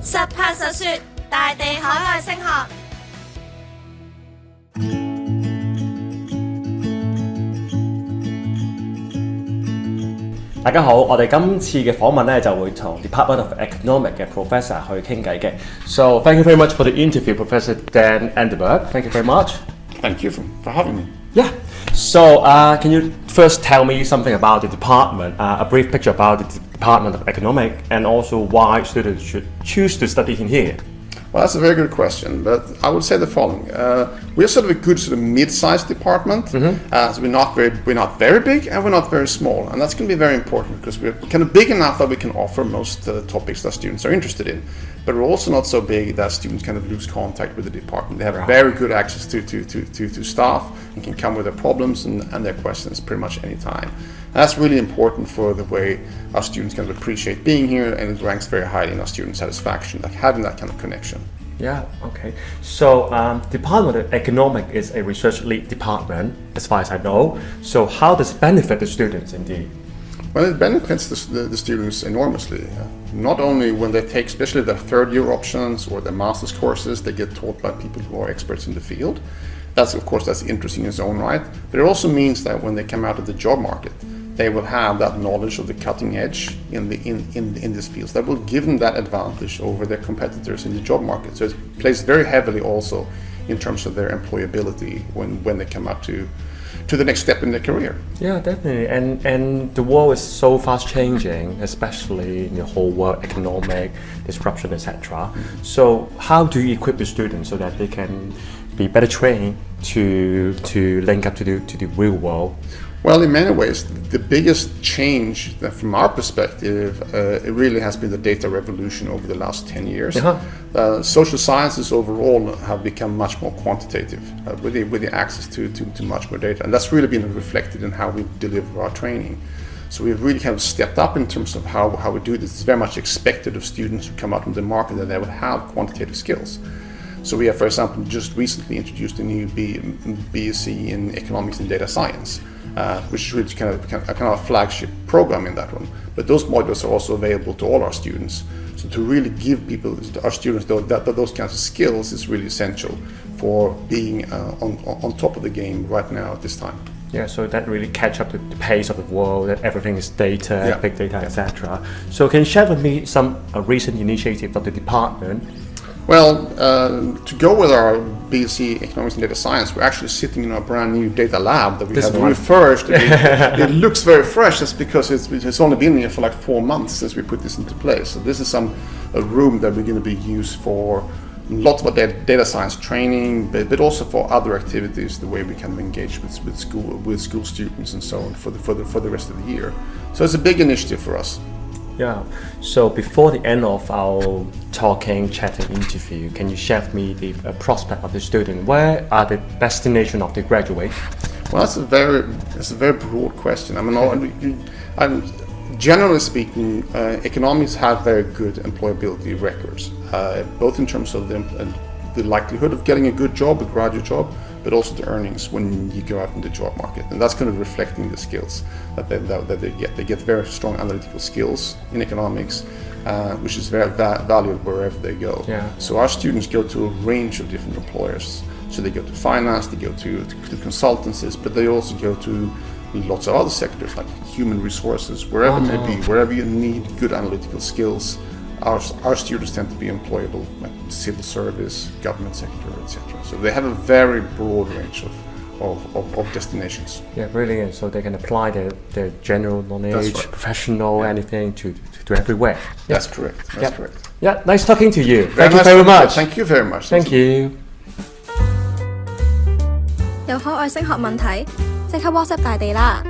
實拍實說，大地海外升學。大家好，我哋今次嘅訪問咧就會同 Department of Economics 嘅 Professor 去傾偈嘅。So thank you very much for the interview, Professor Dan Anderberg. Thank you very much. Thank you for having me. Yeah. So can you first tell me something about the department, a brief picture about the Department of Economics, and also why students should choose to study in here? Well, that's a very good question, but I would say the following: we're sort of a good sort of mid-sized department. So we're not very big, and we're not very small, and that's going to be very important because we're kind of big enough that we can offer most topics that students are interested in. But we're also not so big that students kind of lose contact with the department. They have very good access to staff and can come with their problems and their questions pretty much any time. And that's really important for the way our students kind of appreciate being here, and it ranks very highly in our student satisfaction, like having that kind of connection. Yeah, okay. So Department of Economics is a research lead department, as far as I know. So how does it benefit the students indeed? Well, it benefits the students enormously. Not only when they take, especially their third year options or their master's courses, they get taught by people who are experts in the field. That's interesting in its own right. But it also means that when they come out of the job market, they will have that knowledge of the cutting edge in this field. That will give them that advantage over their competitors in the job market. So it plays very heavily also in terms of their employability when they come up to the next step in their career. Yeah, definitely. And the world is so fast changing, especially in the whole world, economic disruption, etc. So how do you equip the students so that they can be better trained to link up to the real world? Well, in many ways, the biggest change that from our perspective, it really has been the data revolution over the last 10 years. Social sciences overall have become much more quantitative with the access to much more data. And that's really been reflected in how we deliver our training. So we've really kind of stepped up in terms of how we do this. It's very much expected of students who come out on the market that they would have quantitative skills. So we have, for example, just recently introduced a new BSc in Economics and Data Science, which is really kind of a flagship program in that one. But those modules are also available to all our students. So to really give our students those kinds of skills is really essential for being on top of the game right now at this time. Yeah, so that really catch up to the pace of the world, that everything is data, big data, etc. So can you share with me some recent initiatives of the department? Well, to go with our BSc Economics and Data Science, we're actually sitting in our brand new data lab that we have refurbished. It looks very fresh. That's because it's only been here for like 4 months since we put this into place. So this is a room that we're going to be used for lots of data science training, but also for other activities, the way we can engage with school students and so on for the rest of the year. So it's a big initiative for us. Yeah. So before the end of our chatting interview, can you share with me the prospect of the student? Where are the destination of the graduate? Well, that's a very broad question. I mean, generally speaking, economics have very good employability records, both in terms of the likelihood of getting a good job, a graduate job, but also the earnings when you go out in the job market. And that's kind of reflecting the skills that they get. They get very strong analytical skills in economics, which is very valuable wherever they go. Yeah. So our students go to a range of different employers. So they go to finance, they go to consultancies, but they also go to lots of other sectors like human resources, wherever it may be, wherever you need good analytical skills. Our students tend to be employable, like civil service, government sector, etc. So they have a very broad range of destinations. Yeah, brilliant. So they can apply their general knowledge, professional, anything to everywhere. Yeah. That's correct. That's correct. Yeah, nice talking to you. Thank you very much. Thank you very much. Thank you. 有海外升學問題，即刻 WhatsApp 大地啦！